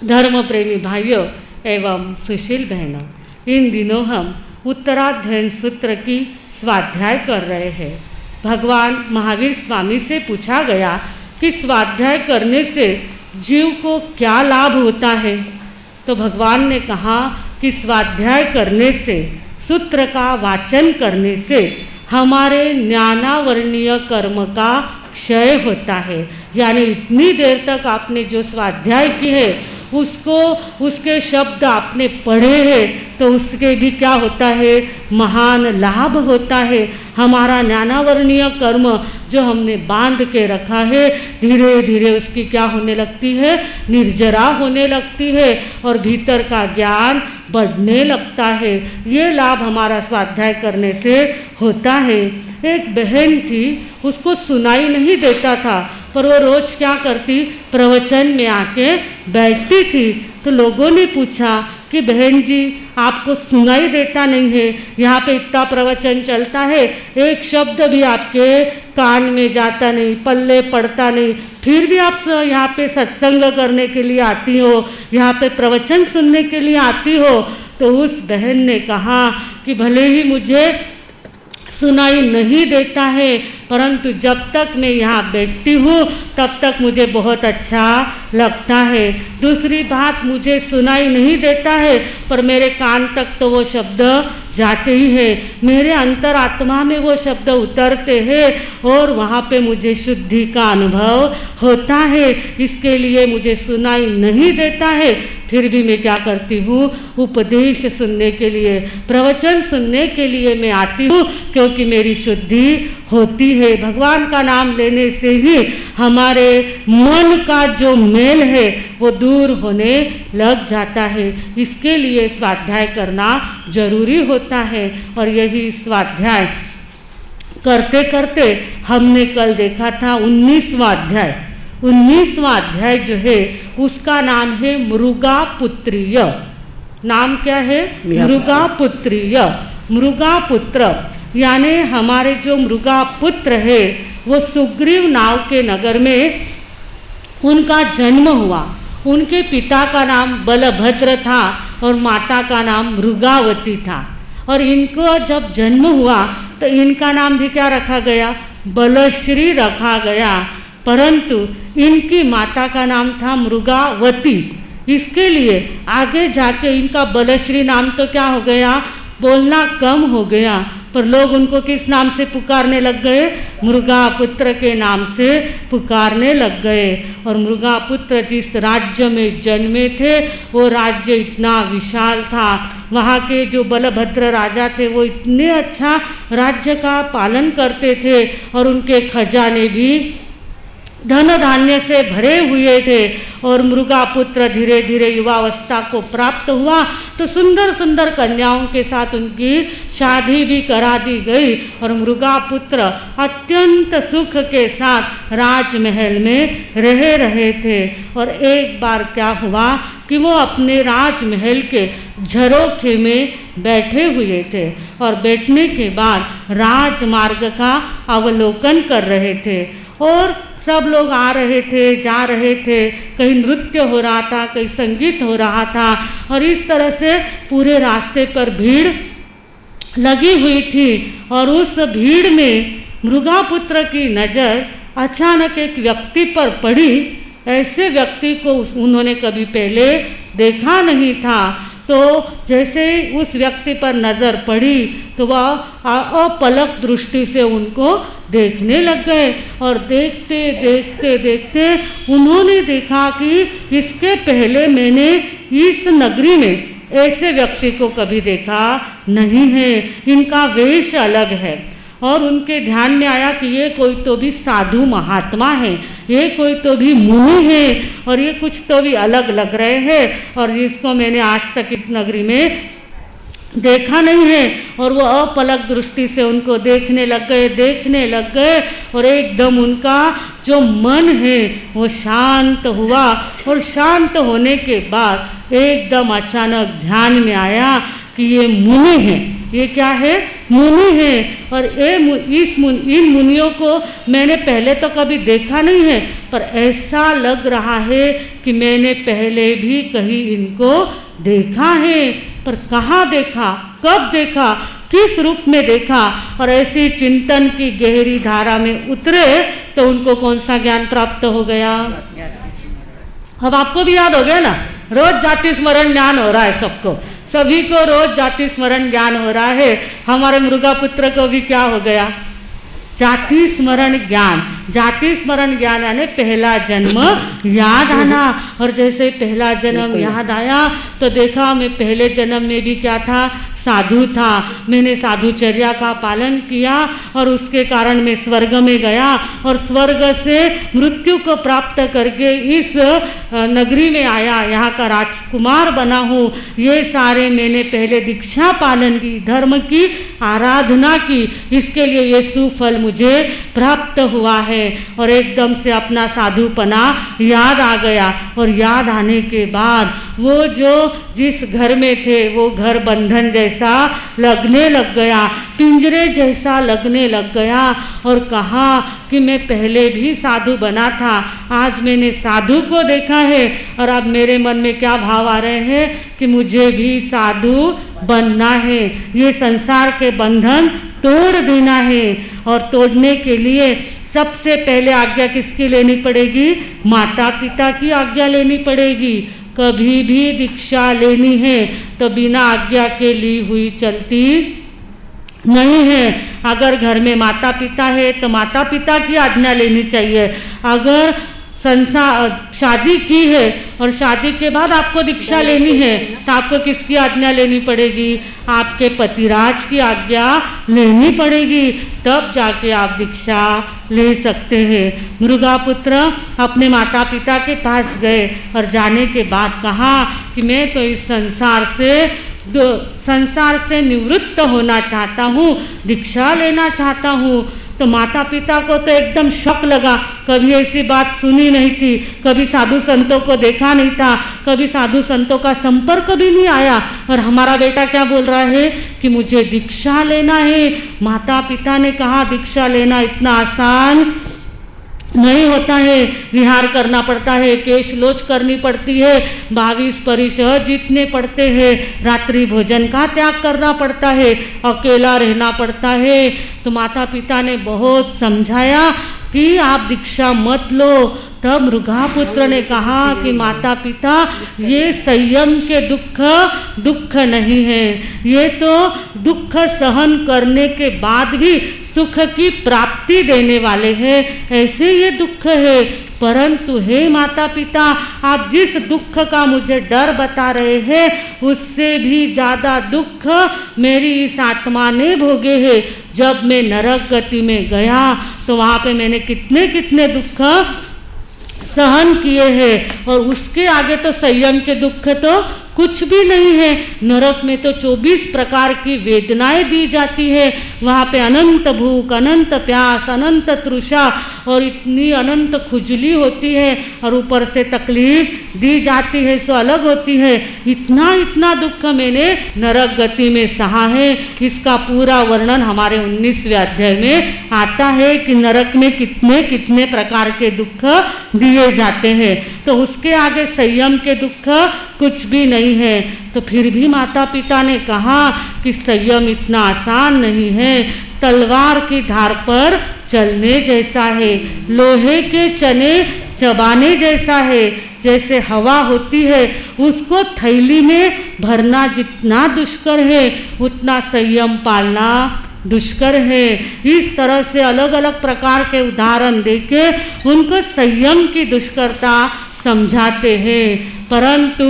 धर्म प्रेमी भाइयों एवं सुशील बहनों, इन दिनों हम उत्तराध्ययन सूत्र की स्वाध्याय कर रहे हैं। भगवान महावीर स्वामी से पूछा गया कि स्वाध्याय करने से जीव को क्या लाभ होता है, तो भगवान ने कहा कि स्वाध्याय करने से, सूत्र का वाचन करने से हमारे ज्ञानावर्णीय कर्म का क्षय होता है। यानी इतनी देर तक आपने जो स्वाध्याय की है उसको, उसके शब्द आपने पढ़े हैं, तो उसके भी क्या होता है, महान लाभ होता है। हमारा ज्ञानावर्णीय कर्म जो हमने बांध के रखा है, धीरे धीरे उसकी क्या होने लगती है, निर्जरा होने लगती है और भीतर का ज्ञान बढ़ने लगता है। ये लाभ हमारा स्वाध्याय करने से होता है। एक बहन थी, उसको सुनाई नहीं देता था, पर वो रोज क्या करती, प्रवचन में आके बैठती थी। तो लोगों ने पूछा कि बहन जी आपको सुनाई देता नहीं है, यहाँ पे इतना प्रवचन चलता है, एक शब्द भी आपके कान में जाता नहीं, पल्ले पड़ता नहीं, फिर भी आप यहाँ पे सत्संग करने के लिए आती हो, यहाँ पे प्रवचन सुनने के लिए आती हो। तो उस बहन ने कहा कि भले ही मुझे सुनाई नहीं देता है, परंतु जब तक मैं यहाँ बैठती हूँ तब तक मुझे बहुत अच्छा लगता है। दूसरी बात, मुझे सुनाई नहीं देता है पर मेरे कान तक तो वो शब्द जाते ही है, मेरे अंतरात्मा में वो शब्द उतरते हैं और वहाँ पे मुझे शुद्धि का अनुभव होता है। इसके लिए मुझे सुनाई नहीं देता है, फिर भी मैं क्या करती हूँ, उपदेश सुनने के लिए, प्रवचन सुनने के लिए मैं आती हूँ, क्योंकि मेरी शुद्धि होती है। भगवान का नाम लेने से ही हमारे मन का जो मेल है वो दूर होने लग जाता है। इसके लिए स्वाध्याय करना जरूरी होता है। और यही स्वाध्याय करते करते हमने कल देखा था 19वां अध्याय। 19वां अध्याय जो है उसका नाम है मृगापुत्रीय। नाम क्या है, मृगापुत्रीय। मृगापुत्र यानी हमारे जो मृगापुत्र है वो सुग्रीव नाव के नगर में उनका जन्म हुआ। उनके पिता का नाम बलभद्र था और माता का नाम मृगावती था। और इनको जब जन्म हुआ तो इनका नाम भी क्या रखा गया, बलश्री रखा गया, परंतु इनकी माता का नाम था मृगावती। इसके लिए आगे जाके इनका बलश्री नाम तो क्या हो गया, बोलना कम हो गया, पर लोग उनको किस नाम से पुकारने लग गए, मृगापुत्र के नाम से पुकारने लग गए। और मृगापुत्र जिस राज्य में जन्मे थे वो राज्य इतना विशाल था, वहाँ के जो बलभद्र राजा थे वो इतने अच्छा राज्य का पालन करते थे और उनके खजाने भी धन धान्य से भरे हुए थे। और मृगापुत्र धीरे धीरे युवावस्था को प्राप्त हुआ तो सुंदर सुंदर कन्याओं के साथ उनकी शादी भी करा दी गई और मृगापुत्र अत्यंत सुख के साथ राजमहल में रहे थे। और एक बार क्या हुआ कि वो अपने राजमहल के झरोखे में बैठे हुए थे और बैठने के बाद राजमार्ग का अवलोकन कर रहे थे और सब लोग आ रहे थे, जा रहे थे, कहीं नृत्य हो रहा था, कहीं संगीत हो रहा था और इस तरह से पूरे रास्ते पर भीड़ लगी हुई थी। और उस भीड़ में मृगापुत्र की नज़र अचानक एक व्यक्ति पर पड़ी। ऐसे व्यक्ति को उन्होंने कभी पहले देखा नहीं था। तो जैसे उस व्यक्ति पर नज़र पड़ी तो वह अपलक दृष्टि से उनको देखने लग गए और देखते देखते देखते उन्होंने देखा कि इसके पहले मैंने इस नगरी में ऐसे व्यक्ति को कभी देखा नहीं है, इनका वेश अलग है। और उनके ध्यान में आया कि ये कोई तो भी साधु महात्मा है, ये कोई तो भी मुनि है और ये कुछ तो भी अलग लग रहे हैं और जिसको मैंने आज तक इस नगरी में देखा नहीं है। और वो अपलक दृष्टि से उनको देखने लग गए और एकदम उनका जो मन है वो शांत हुआ। और शांत होने के बाद एकदम अचानक ध्यान में आया कि ये मुनि हैं, ये क्या है? मुनि है। और इन मुनियों को मैंने पहले तो कभी देखा नहीं है, पर ऐसा लग रहा है कि मैंने पहले भी कहीं इनको देखा है। पर कहाँ देखा, कब देखा, किस रूप में देखा? और ऐसी चिंतन की गहरी धारा में उतरे तो उनको कौन सा ज्ञान प्राप्त हो गया? अब आपको भी याद हो गया ना, रोज जाति स्मरण ज्ञान हो रहा है सबको, सभी को रोज जाति स्मरण ज्ञान हो रहा है। हमारे मृगा पुत्र को भी क्या हो गया? जाति स्मरण ज्ञान। जाति स्मरण ज्ञान यानी पहला जन्म याद आना। और जैसे पहला जन्म याद आया तो देखा मैं पहले जन्म में भी क्या था? साधु था। मैंने साधुचर्या का पालन किया और उसके कारण मैं स्वर्ग में गया और स्वर्ग से मृत्यु को प्राप्त करके इस नगरी में आया, यहाँ का राजकुमार बना हूँ। ये सारे मैंने पहले दीक्षा पालन की, धर्म की आराधना की, इसके लिए ये सुफल मुझे प्राप्त हुआ है। और एकदम से अपना साधुपना याद आ गया और याद आने के बाद वो जो जिस घर में थे वो घर बंधन जैसा लगने लग गया, पिंजरे जैसा लगने लग गया। और कहा कि मैं पहले भी साधु बना था, आज मैंने साधु को देखा है और अब मेरे मन में क्या भाव आ रहे हैं कि मुझे भी साधु बनना है, ये संसार के बंधन तोड़ देना है। और तोड़ने के लिए सबसे पहले आज्ञा किसकी लेनी पड़ेगी? माता पिता की आज्ञा लेनी पड़ेगी। कभी भी दीक्षा लेनी है तो बिना आज्ञा के ली हुई चलती नहीं है। अगर घर में माता पिता है तो माता पिता की आज्ञा लेनी चाहिए। अगर शादी की है और शादी के बाद आपको दीक्षा लेनी है तो आपको किसकी आज्ञा लेनी पड़ेगी? आपके पतिराज की आज्ञा लेनी पड़ेगी, तब जाके आप दीक्षा ले सकते हैं। मृगापुत्र अपने माता पिता के पास गए और जाने के बाद कहा कि मैं तो इस संसार से निवृत्त होना चाहता हूँ, दीक्षा लेना चाहता हूँ। तो माता पिता को तो एकदम शौक लगा, कभी ऐसी बात सुनी नहीं थी, कभी साधु संतों को देखा नहीं था, कभी साधु संतों का संपर्क भी नहीं आया और हमारा बेटा क्या बोल रहा है कि मुझे दीक्षा लेना है। माता पिता ने कहा दीक्षा लेना इतना आसान नहीं होता है, विहार करना पड़ता है, केश लोच करनी पड़ती है, 22 परिशह जीतने पड़ते हैं, रात्रि भोजन का त्याग करना पड़ता है, अकेला रहना पड़ता है। तो माता पिता ने बहुत समझाया कि आप दीक्षा मत लो। तब मृगापुत्र ने कहा कि माता पिता ये संयम के दुख नहीं है, ये तो दुख सहन करने के बाद भी सुख की प्राप्ति देने वाले हैं, ऐसे ये दुख है। परंतु हे माता पिता, आप जिस दुख का मुझे डर बता रहे हैं उससे भी ज़्यादा दुख मेरी इस आत्मा ने भोगे हैं। जब मैं नरक गति में गया तो वहाँ पे मैंने कितने कितने दुख सहन किए हैं और उसके आगे तो संयम के दुख तो कुछ भी नहीं है। नरक में तो 24 प्रकार की वेदनाएं दी जाती है, वहाँ पे अनंत भूख, अनंत प्यास, अनंत तृषा और इतनी अनंत खुजली होती है और ऊपर से तकलीफ दी जाती है सो अलग होती है। इतना इतना दुख मैंने नरक गति में सहा है। इसका पूरा वर्णन हमारे 19वें अध्याय में आता है कि नरक में कितने कितने प्रकार के दुख दिए जाते हैं। तो उसके आगे संयम के दुख कुछ भी नहीं है। तो फिर भी माता पिता ने कहा कि संयम इतना आसान नहीं है, तलवार की धार पर चलने जैसा है, लोहे के चने चबाने जैसा है। जैसे हवा होती है उसको थैली में भरना जितना दुष्कर है उतना संयम पालना दुष्कर है। इस तरह से अलग अलग प्रकार के उदाहरण देके उनको संयम की दुष्करता समझाते हैं। परंतु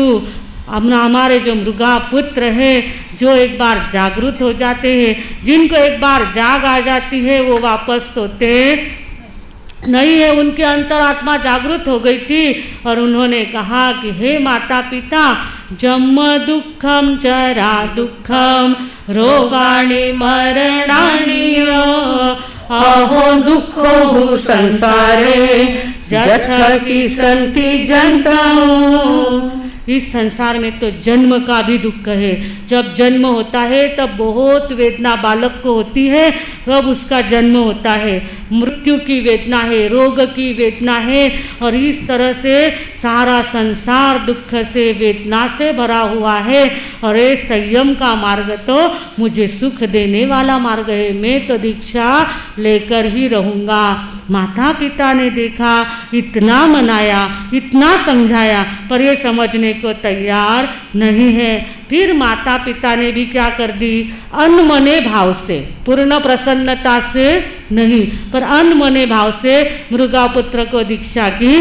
हमारे जो मृगा पुत्र है, जो एक बार जागृत हो जाते हैं, जिनको एक बार जाग आ जाती है वो वापस सोते नहीं है। उनके अंतरात्मा जागृत हो गई थी और उन्होंने कहा कि हे माता पिता, जन्म दुखम जरा दुखम रोगाणि मरणानि अहो दुःखो संसारे जठ की संति जंतु इस संसार में तो जन्म का भी दुख है। जब जन्म होता है तब बहुत वेदना बालक को होती है, तब उसका जन्म होता है। मृत्यु की वेदना है, रोग की वेदना है, और इस तरह से सारा संसार दुख से वेदना से भरा हुआ है। और ये संयम का मार्ग तो मुझे सुख देने वाला मार्ग है, मैं तो दीक्षा लेकर ही रहूँगा। माता पिता ने देखा, इतना मनाया, इतना समझाया, पर ये समझने को तैयार नहीं है। फिर माता पिता ने भी क्या कर दी, अनमने भाव से, पूर्ण प्रसन्नता से नहीं, पर अनमने भाव से मृगापुत्र को दीक्षा की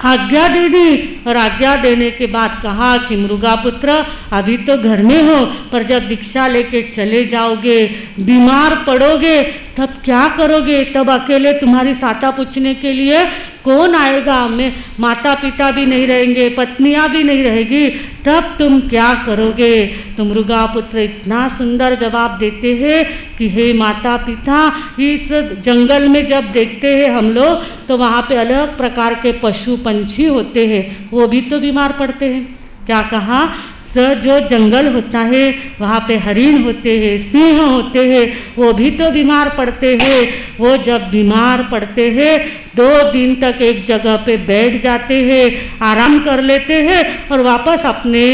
आज्ञा दे दी। और आज्ञा देने के बाद कहा कि मृगापुत्र अभी तो घर में हो, पर जब दीक्षा लेके चले जाओगे, बीमार पड़ोगे, तब क्या करोगे? तब अकेले तुम्हारी साता पूछने के लिए कौन आएगा? मैं माता पिता भी नहीं रहेंगे, पत्नियां भी नहीं रहेगी, तब तुम क्या करोगे? तो मृगापुत्र इतना सुंदर जवाब देते हैं कि हे माता पिता, इस जंगल में जब देखते हैं हम लोग तो वहाँ पे अलग प्रकार के पशु पंछी होते हैं, वो भी तो बीमार पड़ते हैं। क्या कहा? जो जंगल होता है वहाँ पे हरिण होते हैं, सिंह होते हैं, वो भी तो बीमार पड़ते हैं। वो जब बीमार पड़ते हैं 2 दिन तक एक जगह पे बैठ जाते हैं, आराम कर लेते हैं और वापस अपने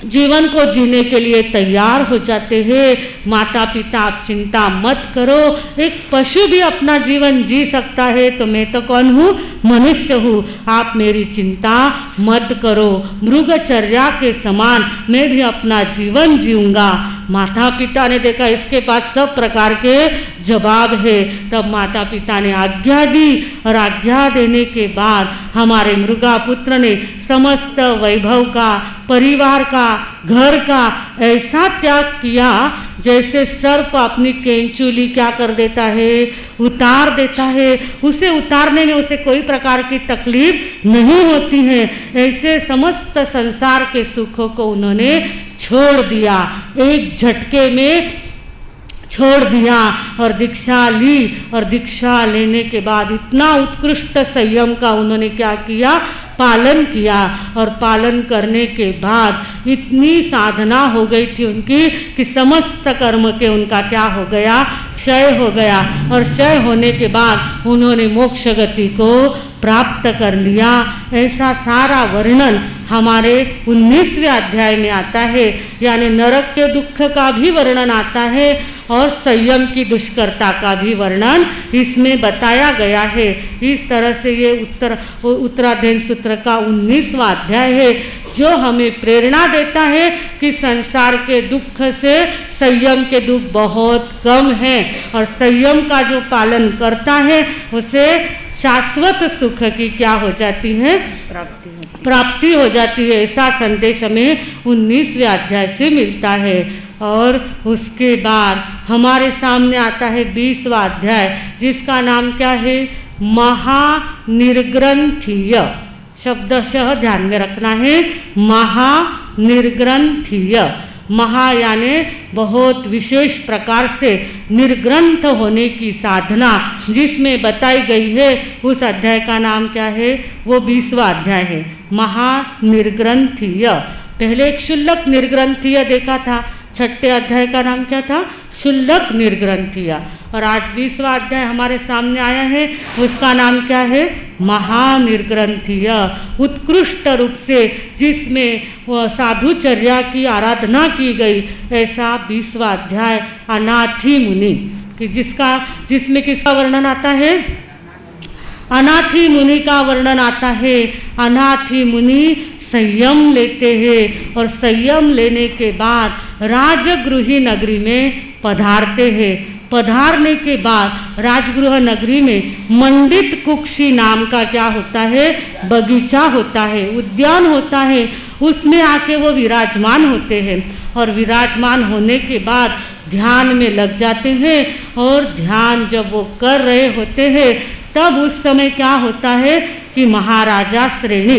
जीवन को जीने के लिए तैयार हो जाते हैं। माता पिता आप चिंता मत करो, एक पशु भी अपना जीवन जी सकता है, तो मैं तो कौन हूँ? मनुष्य हूँ, आप मेरी चिंता मत करो, मृगचर्या के समान मैं भी अपना जीवन जीऊँगा। माता पिता ने देखा इसके पास सब प्रकार के जवाब है, तब माता पिता ने आज्ञा दी, और आज्ञा देने के बाद हमारे मृगापुत्र ने समस्त वैभव का, परिवार का, घर का ऐसा त्याग किया जैसे सर्प अपनी केंचुली क्या कर देता है? उतार देता है। उसे उतारने में उसे कोई प्रकार की तकलीफ नहीं होती है। ऐसे समस्त संसार के सुखों को उन्होंने छोड़ दिया, एक झटके में छोड़ दिया और दीक्षा ली। और दीक्षा लेने के बाद इतना उत्कृष्ट संयम का उन्होंने क्या किया? पालन किया। और पालन करने के बाद इतनी साधना हो गई थी उनकी कि समस्त कर्म के उनका क्या हो गया? क्षय हो गया। और क्षय होने के बाद उन्होंने मोक्ष गति को प्राप्त कर लिया। ऐसा सारा वर्णन हमारे 19वें अध्याय में आता है, यानी नरक के दुख का भी वर्णन आता है और संयम की दुष्करता का भी वर्णन इसमें बताया गया है। इस तरह से ये उत्तराध्ययन सूत्र का 19वां अध्याय है, जो हमें प्रेरणा देता है कि संसार के दुख से संयम के दुख बहुत कम हैं, और संयम का जो पालन करता है उसे शाश्वत सुख की क्या हो जाती है? प्राप्ति हो जाती है। ऐसा संदेश हमें 19वें अध्याय से मिलता है। और उसके बाद हमारे सामने आता है 20वां अध्याय, जिसका नाम क्या है? महानिर्ग्रंथीय। शब्दशः ध्यान में रखना है, महानिर्ग्रंथीय। महा यानी बहुत विशेष प्रकार से निर्ग्रंथ होने की साधना जिसमें बताई गई है, उस अध्याय का नाम क्या है? वो 20वां अध्याय है, महानिर्ग्रंथीय। पहले एक शुल्लक निर्ग्रंथीय देखा था, 6ठे अध्याय का नाम क्या था? शुल्लक निर्ग्रंथीय। और आज 20वां अध्याय हमारे सामने आया है, उसका नाम क्या है? महानिर्ग्रंथीय। उत्कृष्ट रूप से जिसमें साधुचर्या की आराधना की गई, ऐसा 20वां अध्याय अनाथी मुनि, कि जिसमें किसका वर्णन आता है? अनाथी मुनि का वर्णन आता है। अनाथी मुनि संयम लेते हैं और संयम लेने के बाद राजगृही नगरी में पधारते हैं। पधारने के बाद राजगृह नगरी में मंडित कुक्षी नाम का क्या होता है? बगीचा होता है, उद्यान होता है। उसमें आके वो विराजमान होते हैं और विराजमान होने के बाद ध्यान में लग जाते हैं। और ध्यान जब वो कर रहे होते हैं तब उस समय क्या होता है कि महाराजा श्रेणी,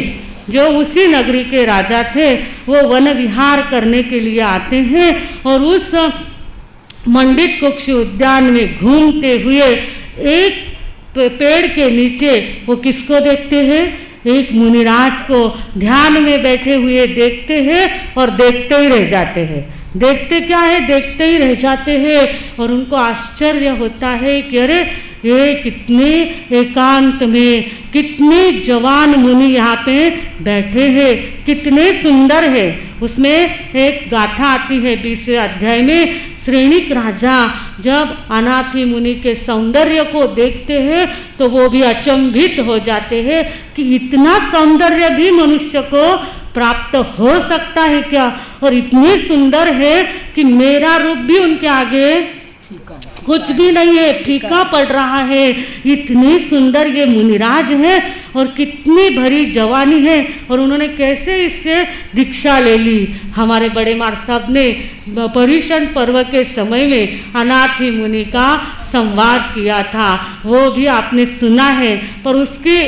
जो उसी नगरी के राजा थे, वो वन विहार करने के लिए आते हैं और उस मंडित कुक्षी उद्यान में घूमते हुए एक पेड़ के नीचे वो किसको देखते हैं? एक मुनिराज को ध्यान में बैठे हुए देखते हैं और देखते ही रह जाते हैं। देखते क्या है, देखते ही रह जाते हैं और उनको आश्चर्य होता है कि अरे ये कितने एकांत में कितने जवान मुनि यहाँ पे बैठे हैं, कितने सुंदर है। उसमें एक गाथा आती है 20वें अध्याय में, श्रेणिक राजा जब अनाथी मुनि के सौंदर्य को देखते हैं तो वो भी अचंभित हो जाते हैं कि इतना सौंदर्य भी मनुष्य को प्राप्त हो सकता है क्या, और इतने सुंदर है कि मेरा रूप भी उनके आगे कुछ भी नहीं है, फीका पड़ रहा है। इतने सुंदर ये मुनिराज है और कितनी भरी जवानी है, और उन्होंने कैसे इससे दीक्षा ले ली। हमारे बड़े मार साहब ने पर्युषण पर्व के समय में अनाथी मुनि का संवाद किया था, वो भी आपने सुना है, पर उसकी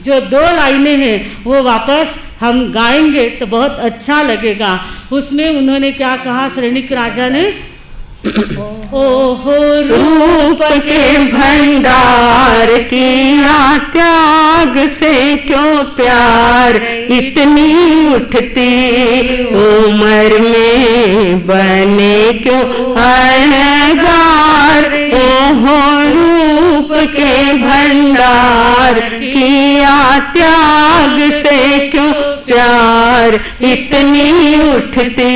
जो 2 लाइनें हैं वो वापस हम गाएंगे तो बहुत अच्छा लगेगा। उसमें उन्होंने क्या कहा, श्रेणिक राजा ने, ओहो रूप के भंडार किया त्याग से क्यों प्यार, इतनी उठती उम्र में बने क्यों अहंकार। ओहो रूप के भंडार किया त्याग से क्यों प्यार, इतनी उठती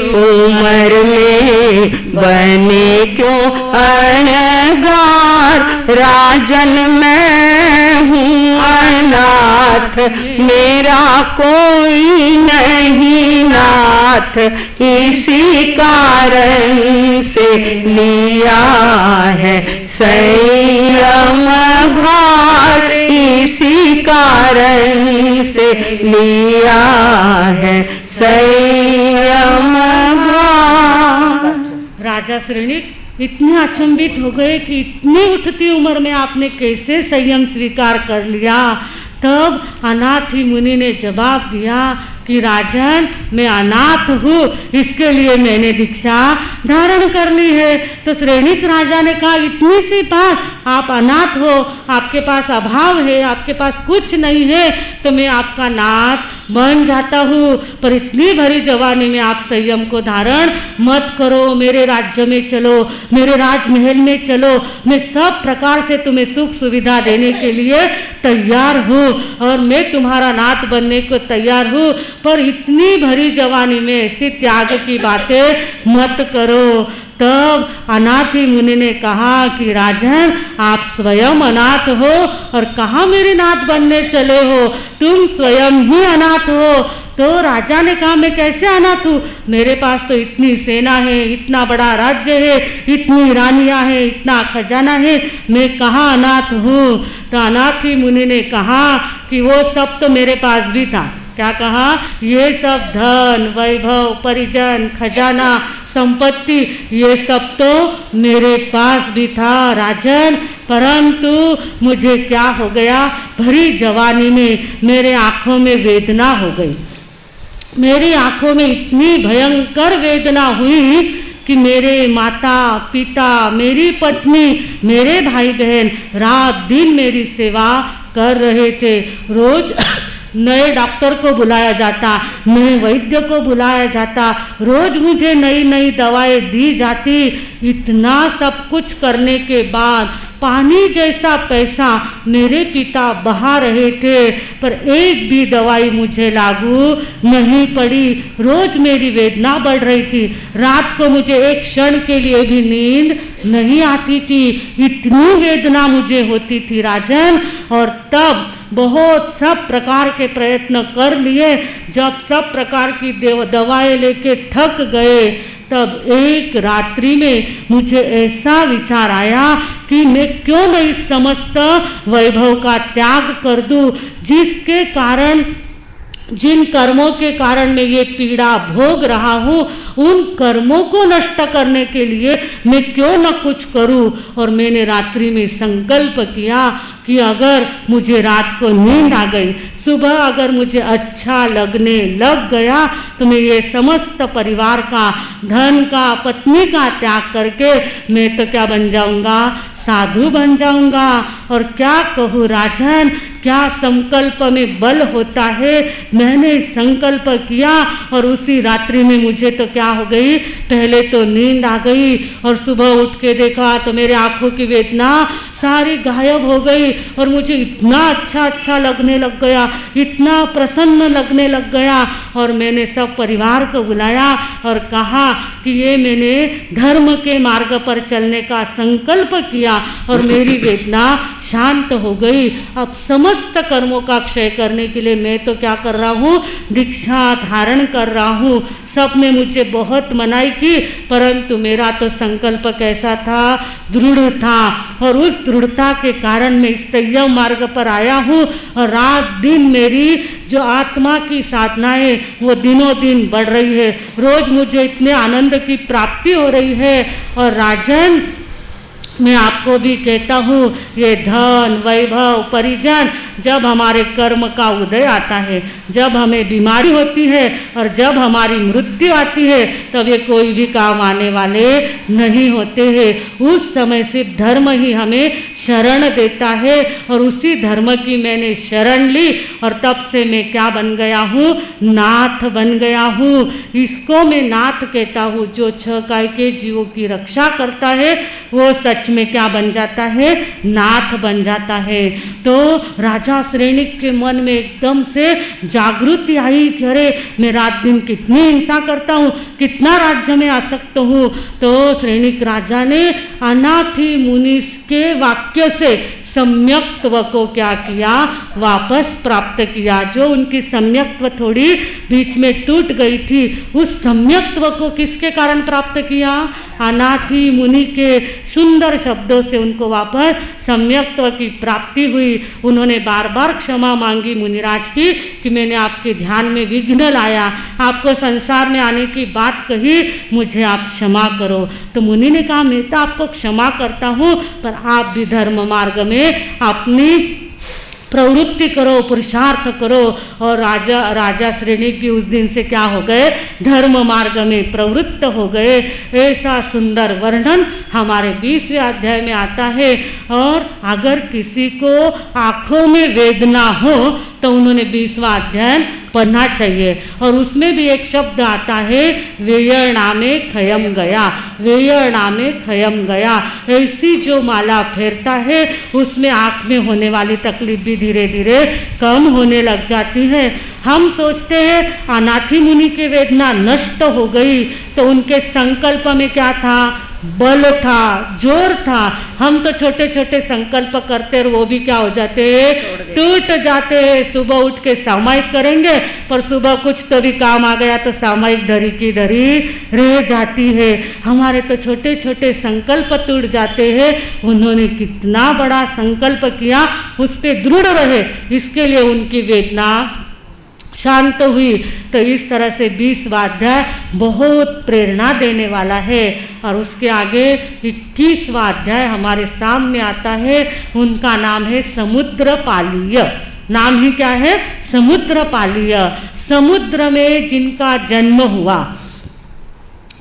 उम्र में बने क्यों अहंकार। राजन मैं हूँ अनाथ, मेरा कोई नहीं नाथ, इसी कारण से लिया है संयम भार, इसी कारण से लिया है संयम भार। राजा श्रेणिक इतने अचंभित हो गए कि इतनी उठती उम्र में आपने कैसे संयम स्वीकार कर लिया। तब अनाथी मुनि ने जवाब दिया कि राजन मैं अनाथ हूँ, इसके लिए मैंने दीक्षा धारण कर ली है। तो श्रेणिक राजा ने कहा, इतनी सी बात, आप अनाथ हो, आपके पास अभाव है, आपके पास कुछ नहीं है, तो मैं आपका नाथ बन जाता हूँ, पर इतनी भरी जवानी में आप संयम को धारण मत करो, मेरे राज्य में चलो, मेरे राजमहल में चलो, मैं सब प्रकार से तुम्हें सुख सुविधा देने के लिए तैयार हूँ और मैं तुम्हारा नाथ बनने को तैयार हूँ, पर इतनी भरी जवानी में ऐसी त्याग की बातें मत करो। तब अनाथी मुनि ने कहा कि राजन आप स्वयं अनाथ हो और कहाँ मेरे नाथ बनने चले हो, तुम स्वयं ही अनाथ हो। तो राजा ने कहा, मैं कैसे अनाथ हूँ, मेरे पास तो इतनी सेना है, इतना बड़ा राज्य है, इतनी रानियां है, इतना खजाना है, मैं कहाँ अनाथ हूँ। तो अनाथी मुनि ने कहा कि वो सब तो मेरे पास भी था। क्या कहा, ये सब धन वैभव परिजन खजाना संपत्ति ये सब तो मेरे पास भी था राजन, परंतु मुझे क्या हो गया, भरी जवानी में मेरे आँखों में वेदना हो गई। मेरी आँखों में इतनी भयंकर वेदना हुई कि मेरे माता पिता, मेरी पत्नी, मेरे भाई बहन रात दिन मेरी सेवा कर रहे थे। रोज नए डॉक्टर को बुलाया जाता, नए वैद्य को बुलाया जाता, रोज मुझे नई नई दवाएं दी जाती। इतना सब कुछ करने के बाद पानी जैसा पैसा मेरे पिता बहा रहे थे, पर एक भी दवाई मुझे लागू नहीं पड़ी। रोज मेरी वेदना बढ़ रही थी, रात को मुझे एक क्षण के लिए भी नींद नहीं आती थी, इतनी वेदना मुझे होती थी राजन। और तब बहुत सब प्रकार के प्रयत्न कर लिए, जब सब प्रकार की दवाएं लेके थक गए, तब एक रात्रि में मुझे ऐसा विचार आया कि मैं क्यों न इस समस्त वैभव का त्याग कर दूं, जिसके कारण, जिन कर्मों के कारण मैं ये पीड़ा भोग रहा हूँ, उन कर्मों को नष्ट करने के लिए मैं क्यों न कुछ करूँ। और मैंने रात्रि में संकल्प किया कि अगर मुझे रात को नींद आ गई, सुबह अगर मुझे अच्छा लगने लग गया, तो मैं ये समस्त परिवार का, धन का, पत्नी का त्याग करके मैं तो क्या बन जाऊंगा, साधु बन जाऊंगा। और क्या कहूँ राजन, क्या संकल्प में बल होता है। मैंने संकल्प किया और उसी रात्रि में मुझे तो क्या हो गई, पहले तो नींद आ गई और सुबह उठ के देखा तो मेरे आँखों की वेदना सारी गायब हो गई और मुझे इतना अच्छा लगने लग गया, इतना प्रसन्न लगने लग गया। और मैंने सब परिवार को बुलाया और कहा कि ये मैंने धर्म के मार्ग पर चलने का संकल्प किया और मेरी वेदना शांत हो गई। अब समस्त कर्मों का क्षय करने के लिए मैं तो क्या कर रहा हूँ, दीक्षा धारण कर रहा हूँ। सब ने मुझे बहुत मनाई की, परंतु मेरा तो संकल्प कैसा था, दृढ़ था और उस दृढ़ता के कारण मैं इस संयम मार्ग पर आया हूँ। और रात दिन मेरी जो आत्मा की साधनाएं वो दिनों दिन बढ़ रही है। रोज मुझे इतने आनंद की प्राप्ति हो रही है। और राजन, मैं आपको भी कहता हूँ, ये धन वैभव परिजन जब हमारे कर्म का उदय आता है, जब हमें बीमारी होती है और जब हमारी मृत्यु आती है, तब ये कोई भी काम आने वाले नहीं होते हैं। उस समय सिर्फ धर्म ही हमें शरण देता है और उसी धर्म की मैंने शरण ली और तब से मैं क्या बन गया हूँ, नाथ बन गया हूँ। इसको मैं नाथ कहता हूँ। जो 6 काय के जीवों की रक्षा करता है वो सच में क्या बन जाता है, नाथ बन जाता है। तो राजा श्रेणिक के मन में एकदम से जागृति आई कि अरे मैं रात दिन कितनी हिंसा करता हूँ, कितना राज्य में आसक्त हूँ। तो श्रेणिक राजा ने अनाथी मुनि के वाक्य से सम्यक्त्व को क्या किया, वापस प्राप्त किया। जो उनकी सम्यक्त्व थोड़ी बीच में टूट गई थी, उस सम्यक्त्व को किसके कारण प्राप्त किया, अनाथी मुनि के सुंदर शब्दों से उनको वापस सम्यक्त्व की प्राप्ति हुई। उन्होंने बार बार क्षमा मांगी मुनिराज की कि मैंने आपके ध्यान में विघ्न लाया, आपको संसार में आने की बात कही, मुझे आप क्षमा करो। तो मुनि ने कहा मैं तो आपको क्षमा करता हूँ, पर आप भी धर्म मार्ग में अपनी प्रवृत्ति करो, पुरुषार्थ करो। और राजा श्रेणी भी उस दिन से क्या हो गए, धर्म मार्ग में प्रवृत्त हो गए। ऐसा सुंदर वर्णन हमारे 20वें अध्याय में आता है। और अगर किसी को आँखों में वेदना हो तो उन्होंने 20वां अध्याय पढ़ना चाहिए। और उसमें भी एक शब्द आता है, वेयणा में खयम गया, वेयणा में खयम गया। ऐसी जो माला फेरता है उसमें आँख में होने वाली तकलीफ भी धीरे धीरे कम होने लग जाती है। हम सोचते हैं अनाथी मुनि की वेदना नष्ट हो गई, तो उनके संकल्प में क्या था, बल था, जोर था। हम तो छोटे छोटे संकल्प करते और वो भी क्या हो जाते हैं, टूट जाते हैं। सुबह उठ के सामयिक करेंगे, पर सुबह कुछ तो भी काम आ गया तो सामयिक धरी की धरी रह जाती है। हमारे तो छोटे छोटे संकल्प टूट जाते हैं। उन्होंने कितना बड़ा संकल्प किया, उस पर दृढ़ रहे, इसके लिए उनकी वेदना शांत हुई। तो इस तरह से 20वां अध्याय बहुत प्रेरणा देने वाला है। और उसके आगे 21वां अध्याय हमारे सामने आता है। उनका नाम है समुद्रपालीय। नाम ही क्या है, समुद्रपालीय। समुद्र में जिनका जन्म हुआ,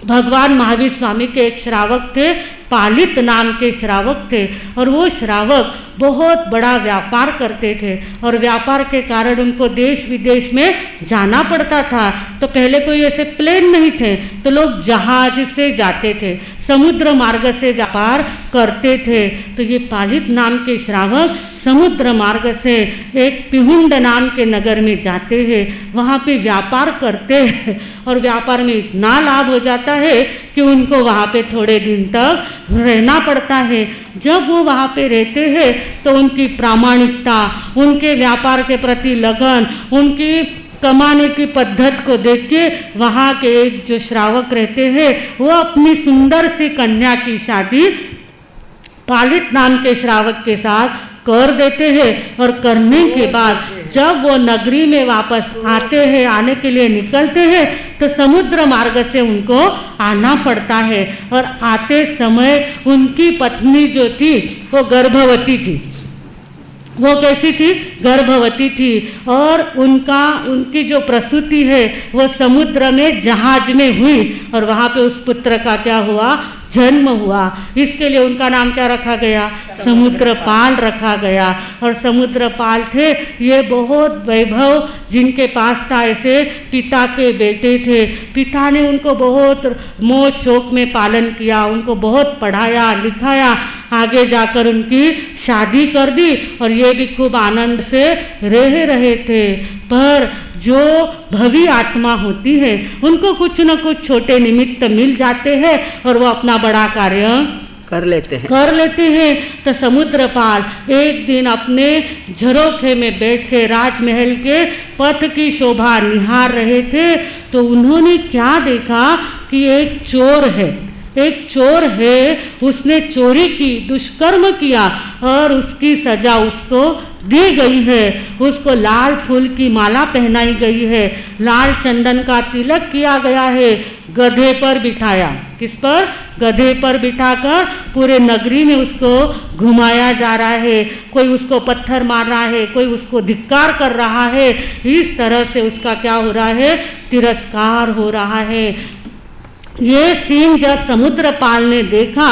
भगवान महावीर स्वामी के एक श्रावक थे, पालित नाम के श्रावक थे। और वो श्रावक बहुत बड़ा व्यापार करते थे और व्यापार के कारण उनको देश विदेश में जाना पड़ता था। तो पहले कोई ऐसे प्लेन नहीं थे, तो लोग जहाज से जाते थे, समुद्र मार्ग से व्यापार करते थे। तो ये पालित नाम के श्रावक समुद्र मार्ग से एक पिहुंड नाम के नगर में जाते हैं, वहाँ पे व्यापार करते हैं और व्यापार में इतना लाभ हो जाता है कि उनको वहाँ पे थोड़े दिन तक रहना पड़ता है। जब वो वहाँ पे रहते हैं तो उनकी प्रामाणिकता, उनके व्यापार के प्रति लगन, उनकी कमाने की पद्धत को देख के वहाँ के एक जो श्रावक रहते हैं वो अपनी सुंदर सी कन्या की शादी पालित नाम के श्रावक के साथ कर देते हैं। और करने के बाद जब वो नगरी में वापस आते हैं, आने के लिए निकलते हैं, तो समुद्र मार्ग से उनको आना पड़ता है। और आते समय उनकी पत्नी जो थी वो गर्भवती थी। वो कैसी थी, गर्भवती थी। और उनकी जो प्रसूति है वो समुद्र में जहाज में हुई और वहाँ पे उस पुत्र का क्या हुआ, जन्म हुआ। इसके लिए उनका नाम क्या रखा गया? समुद्रपाल रखा गया। और समुद्रपाल थे ये बहुत वैभव जिनके पास था, ऐसे पिता के बेटे थे। पिता ने उनको बहुत मोह शौक में पालन किया, उनको बहुत पढ़ाया लिखाया, आगे जाकर उनकी शादी कर दी और ये भी खूब आनंद से रह रहे थे। पर जो भवी आत्मा होती है उनको कुछ न कुछ छोटे निमित्त मिल जाते हैं और वो अपना बड़ा कार्य कर लेते हैं। तो समुद्रपाल एक दिन अपने झरोखे में बैठ के राजमहल के पथ की शोभा निहार रहे थे तो उन्होंने क्या देखा कि एक चोर है, उसने चोरी की, दुष्कर्म किया और उसकी सजा उसको दी गई है। उसको लाल फूल की माला पहनाई गई है, लाल चंदन का तिलक किया गया है, गधे पर बिठाया। किस पर? गधे पर बिठाकर पूरे नगरी में उसको घुमाया जा रहा है। कोई उसको पत्थर मार रहा है, कोई उसको धिक्कार कर रहा है। इस तरह से उसका क्या हो रहा है? तिरस्कार हो रहा है। ये सीन जब समुद्रपाल ने देखा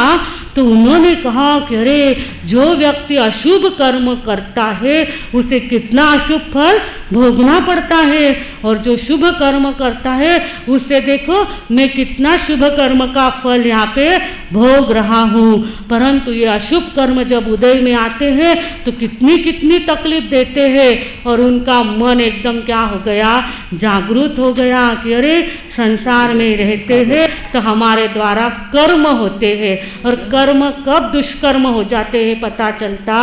तो उन्होंने कहा कि अरे जो व्यक्ति अशुभ कर्म करता है उसे कितना अशुभ फल भोगना पड़ता है, और जो शुभ कर्म करता है उससे देखो मैं कितना शुभ कर्म का फल यहाँ पे भोग रहा हूँ। परंतु ये अशुभ कर्म जब उदय में आते हैं तो कितनी कितनी तकलीफ देते हैं और उनका मन एकदम क्या हो गया? जागृत हो गया कि अरे संसार में रहते हैं तो हमारे द्वारा कर्म होते हैं और कर्म कब दुष्कर्म हो जाते हैं पता चलता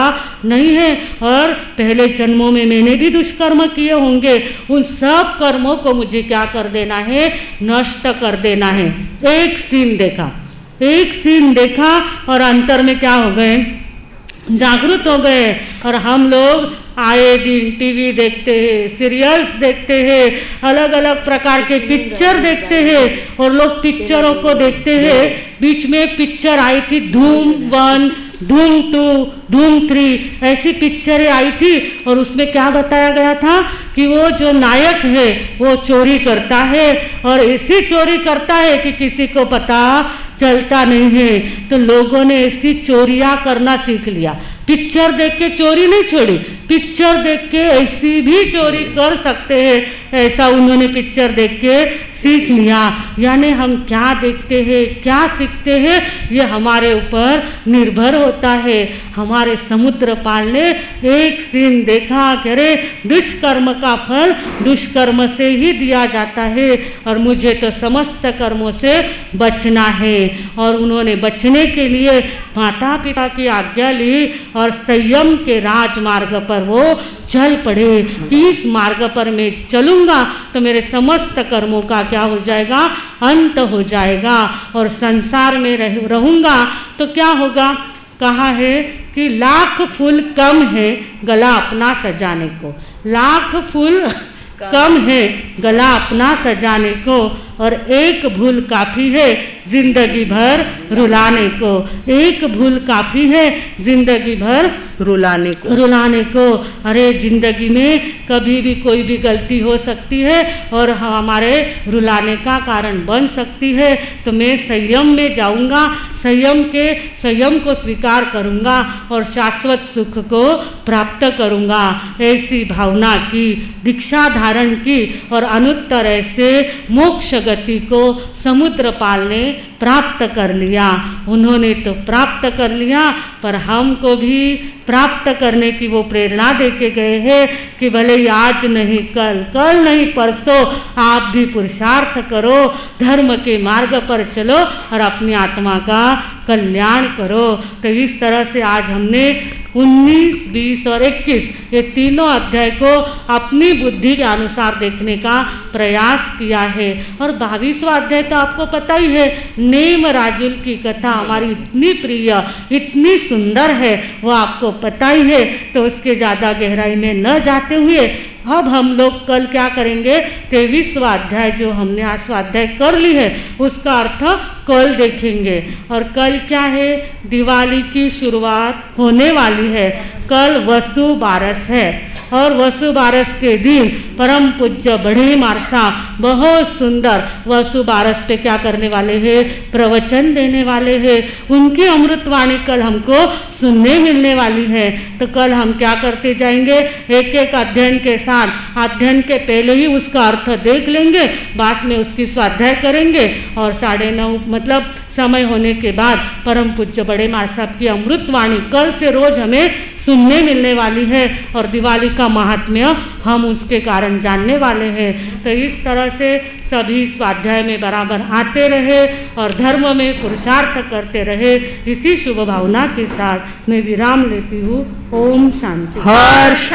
नहीं है। और पहले जन्मों में मैंने भी दुष्कर्म किए होंगे, उन सब कर्मों को मुझे क्या कर देना है? नष्ट कर देना है। एक सीन देखा और अंतर में क्या हो गए? जागृत हो गए। और हम लोग आए दिन टीवी देखते हैं, सीरियल्स देखते हैं, अलग अलग प्रकार के पिक्चर देखते हैं और लोग पिक्चरों को देखते हैं। बीच में पिक्चर आई थी धूम 1, धूम 2, धूम 3 ऐसी पिक्चरें आई थी और उसमें क्या बताया गया था कि वो जो नायक है वो चोरी करता है और ऐसी चोरी करता है कि किसी को पता चलता नहीं है। तो लोगों ने ऐसी चोरियां करना सीख लिया। पिक्चर देख के चोरी नहीं छोड़ी, पिक्चर देख के ऐसी भी चोरी कर सकते हैं, ऐसा उन्होंने पिक्चर देख के सीख लिया। यानी हम क्या देखते हैं, क्या सीखते हैं, ये हमारे ऊपर निर्भर होता है। हमारे समुद्रपाल ने एक सीन देखा कि अरे दुष्कर्म का फल दुष्कर्म से ही दिया जाता है और मुझे तो समस्त कर्मों से बचना है। और उन्होंने बचने के लिए माता पिता की आज्ञा ली और संयम के राजमार्ग पर वो चल पड़े कि इस मार्ग पर मैं चलूँगा तो मेरे समस्त कर्मों का क्या हो जाएगा? अंत हो जाएगा और संसार में रहूँगा तो क्या होगा? कहा है कि लाख फूल कम है गला अपना सजाने को, लाख फूल कम है गला अपना सजाने को और एक भूल काफ़ी है जिंदगी भर रुलाने को, एक भूल काफ़ी है जिंदगी भर रुलाने को। अरे जिंदगी में कभी भी कोई भी गलती हो सकती है और हमारे रुलाने का कारण बन सकती है। तो मैं संयम में जाऊंगा, संयम को स्वीकार करूंगा और शाश्वत सुख को प्राप्त करूंगा। ऐसी भावना की, दीक्षा धारण की और अनुत्तर ऐसे मोक्ष गति को समुद्रपाल ने प्राप्त कर लिया। उन्होंने तो प्राप्त कर लिया पर हमको भी प्राप्त करने की वो प्रेरणा दे के गए हैं कि भले ही आज नहीं कल नहीं परसों आप भी पुरुषार्थ करो, धर्म के मार्ग पर चलो और अपनी आत्मा का कल्याण करो। तो इस तरह से आज हमने 19, 20 और 21 ये तीनों अध्याय को अपनी बुद्धि के अनुसार देखने का प्रयास किया है। और 22वां अध्याय तो आपको पता ही है, नेम राजुल की कथा हमारी इतनी प्रिय, इतनी सुंदर है, वो आपको पता ही है। तो उसके ज़्यादा गहराई में न जाते हुए अब हम लोग कल क्या करेंगे? 23वां अध्याय जो हमने आज स्वाध्याय कर ली है उसका अर्थ कल देखेंगे। और कल क्या है? दिवाली की शुरुआत होने वाली है कल वसु बारस है और वसु बारस के दिन परम पूज्य बड़े मारसा बहुत सुंदर वसु बारस पे क्या करने वाले हैं, प्रवचन देने वाले हैं। उनकी अमृतवाणी कल हमको सुनने मिलने वाली है। तो कल हम क्या करते जाएंगे, एक एक अध्ययन के साथ अध्ययन के पहले ही उसका अर्थ देख लेंगे, बाद में उसकी स्वाध्याय करेंगे और 9:30 मतलब समय होने के बाद परम पूज्य बड़े मार साहब की अमृतवाणी कल से रोज हमें सुनने मिलने वाली है और दिवाली का महात्म्य हम उसके कारण जानने वाले हैं। तो इस तरह से सभी स्वाध्याय में बराबर आते रहे और धर्म में पुरुषार्थ करते रहे। इसी शुभ भावना के साथ मैं विराम लेती हूँ। ओम शांति।